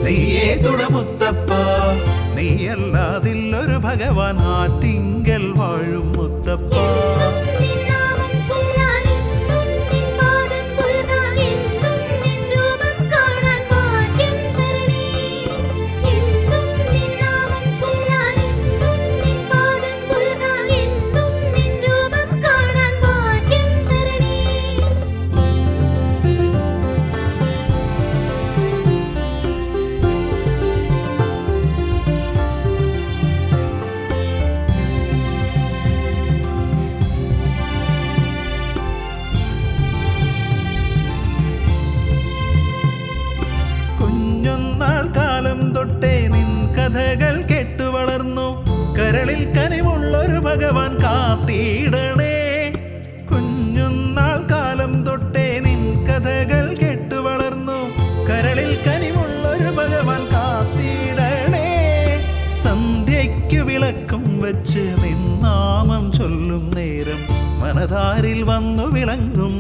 നീയേ തുണമുത്തപ്പ, നീയല്ലാതില്ലൊരു ഭഗവാൻ ആറ്റിങ്കൽ വാഴും മുത്തപ്പ. തൊട്ടേ നിൻ കഥകൾ കേട്ടു വളർന്നു, കരളിൽ കനിവുള്ളൊരു ഭഗവാൻ കാത്തിടണേ. കുഞ്ഞുനാൾ കാലം തൊട്ടേ നിൻ കഥകൾ കേട്ടു വളർന്നു, കരളിൽ കനിവുള്ളൊരു ഭഗവാൻ കാത്തിടണേ. സന്ധ്യയ്ക്കു വിളക്കും വെച്ച് നിൻ നാമം ചൊല്ലും നേരം മനതാരിൽ വന്നു വിളങ്ങും